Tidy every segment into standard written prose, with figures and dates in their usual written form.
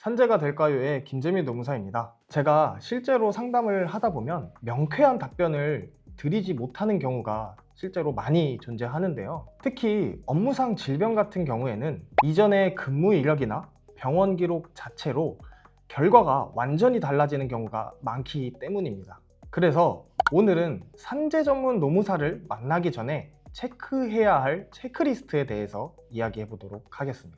산재가 될까요의 김재민 노무사입니다. 제가 실제로 상담을 하다 보면 명쾌한 답변을 드리지 못하는 경우가 실제로 많이 존재하는데요. 특히 업무상 질병 같은 경우에는 이전의 근무 이력이나 병원 기록 자체로 결과가 완전히 달라지는 경우가 많기 때문입니다. 그래서 오늘은 산재 전문 노무사를 만나기 전에 체크해야 할 체크리스트에 대해서 이야기해 보도록 하겠습니다.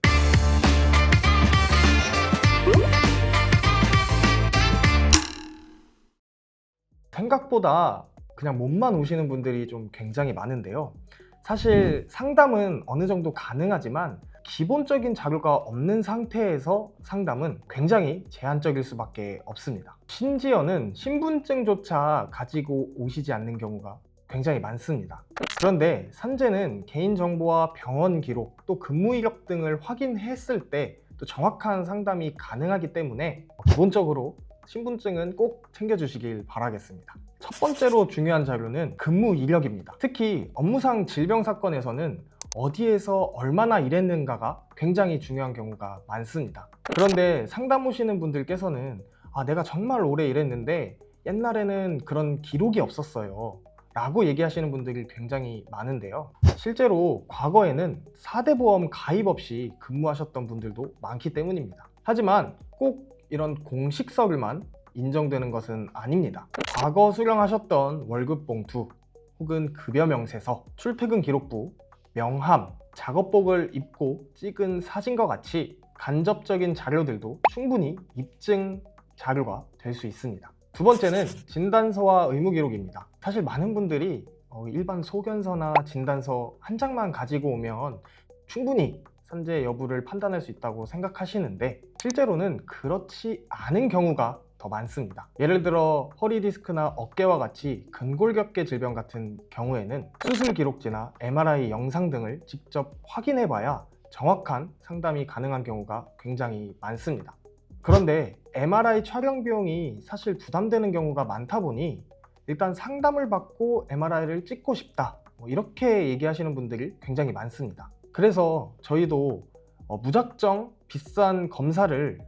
생각보다 그냥 몸만 오시는 분들이 좀 굉장히 많은데요. 사실 상담은 어느 정도 가능하지만 기본적인 자료가 없는 상태에서 상담은 굉장히 제한적일 수밖에 없습니다. 심지어는 신분증조차 가지고 오시지 않는 경우가 굉장히 많습니다. 그런데 산재는 개인정보와 병원 기록, 또 근무 이력 등을 확인했을 때 또 정확한 상담이 가능하기 때문에 기본적으로 신분증은 꼭 챙겨주시길 바라겠습니다. 첫 번째로 중요한 자료는 근무 이력입니다. 특히 업무상 질병 사건에서는 어디에서 얼마나 일했는가가 굉장히 중요한 경우가 많습니다. 그런데 상담 오시는 분들께서는 내가 정말 오래 일했는데 옛날에는 그런 기록이 없었어요 라고 얘기하시는 분들이 굉장히 많은데요. 실제로 과거에는 4대 보험 가입 없이 근무하셨던 분들도 많기 때문입니다. 하지만 꼭 이런 공식 서류만 인정되는 것은 아닙니다. 과거 수령하셨던 월급 봉투 혹은 급여 명세서, 출퇴근 기록부, 명함, 작업복을 입고 찍은 사진과 같이 간접적인 자료들도 충분히 입증 자료가 될 수 있습니다. 두 번째는 진단서와 의무 기록입니다. 사실 많은 분들이 일반 소견서나 진단서 한 장만 가지고 오면 충분히 산재 여부를 판단할 수 있다고 생각하시는데 실제로는 그렇지 않은 경우가 더 많습니다. 예를 들어 허리 디스크나 어깨와 같이 근골격계 질병 같은 경우에는 수술 기록지나 MRI 영상 등을 직접 확인해 봐야 정확한 상담이 가능한 경우가 굉장히 많습니다. 그런데 MRI 촬영 비용이 사실 부담되는 경우가 많다 보니 일단 상담을 받고 MRI를 찍고 싶다 이렇게 얘기하시는 분들이 굉장히 많습니다. 그래서 저희도 무작정 비싼 검사를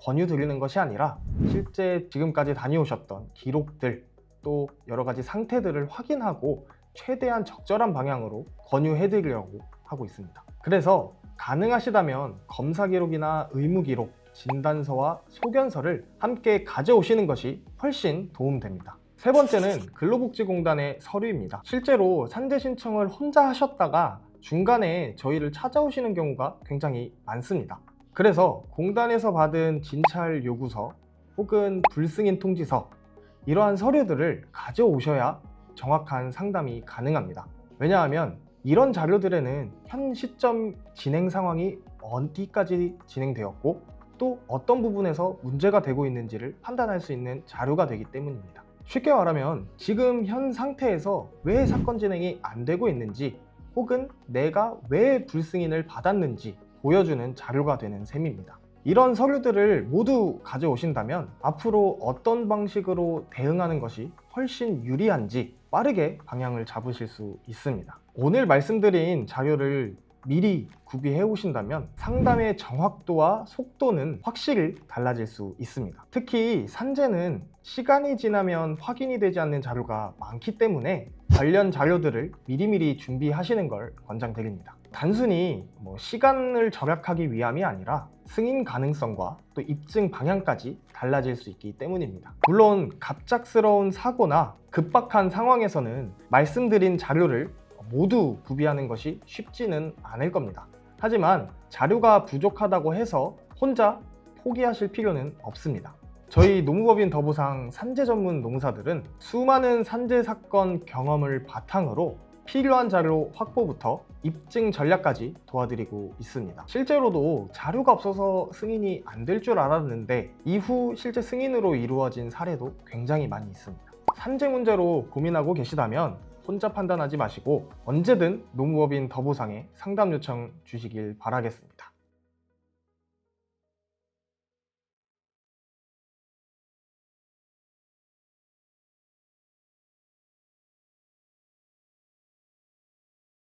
권유드리는 것이 아니라 실제 지금까지 다녀오셨던 기록들 또 여러 가지 상태들을 확인하고 최대한 적절한 방향으로 권유해드리려고 하고 있습니다. 그래서 가능하시다면 검사 기록이나 의무 기록, 진단서와 소견서를 함께 가져오시는 것이 훨씬 도움됩니다. 세 번째는 근로복지공단의 서류입니다. 실제로 산재 신청을 혼자 하셨다가 중간에 저희를 찾아오시는 경우가 굉장히 많습니다. 그래서 공단에서 받은 진찰 요구서 혹은 불승인 통지서 이러한 서류들을 가져오셔야 정확한 상담이 가능합니다. 왜냐하면 이런 자료들에는 현 시점 진행 상황이 어디까지 진행되었고 또 어떤 부분에서 문제가 되고 있는지를 판단할 수 있는 자료가 되기 때문입니다. 쉽게 말하면 지금 현 상태에서 왜 사건 진행이 안 되고 있는지 혹은 내가 왜 불승인을 받았는지 보여주는 자료가 되는 셈입니다. 이런 서류들을 모두 가져오신다면 앞으로 어떤 방식으로 대응하는 것이 훨씬 유리한지 빠르게 방향을 잡으실 수 있습니다. 오늘 말씀드린 자료를 미리 구비해 오신다면 상담의 정확도와 속도는 확실히 달라질 수 있습니다. 특히 산재는 시간이 지나면 확인이 되지 않는 자료가 많기 때문에 관련 자료들을 미리미리 준비하시는 걸 권장드립니다. 단순히 시간을 절약하기 위함이 아니라 승인 가능성과 또 입증 방향까지 달라질 수 있기 때문입니다. 물론 갑작스러운 사고나 급박한 상황에서는 말씀드린 자료를 모두 구비하는 것이 쉽지는 않을 겁니다. 하지만 자료가 부족하다고 해서 혼자 포기하실 필요는 없습니다. 저희 노무법인 더보상 산재 전문 노무사들은 수많은 산재 사건 경험을 바탕으로 필요한 자료 확보부터 입증 전략까지 도와드리고 있습니다. 실제로도 자료가 없어서 승인이 안 될 줄 알았는데 이후 실제 승인으로 이루어진 사례도 굉장히 많이 있습니다. 산재 문제로 고민하고 계시다면 혼자 판단하지 마시고 언제든 노무법인 더보상에 상담 요청 주시길 바라겠습니다.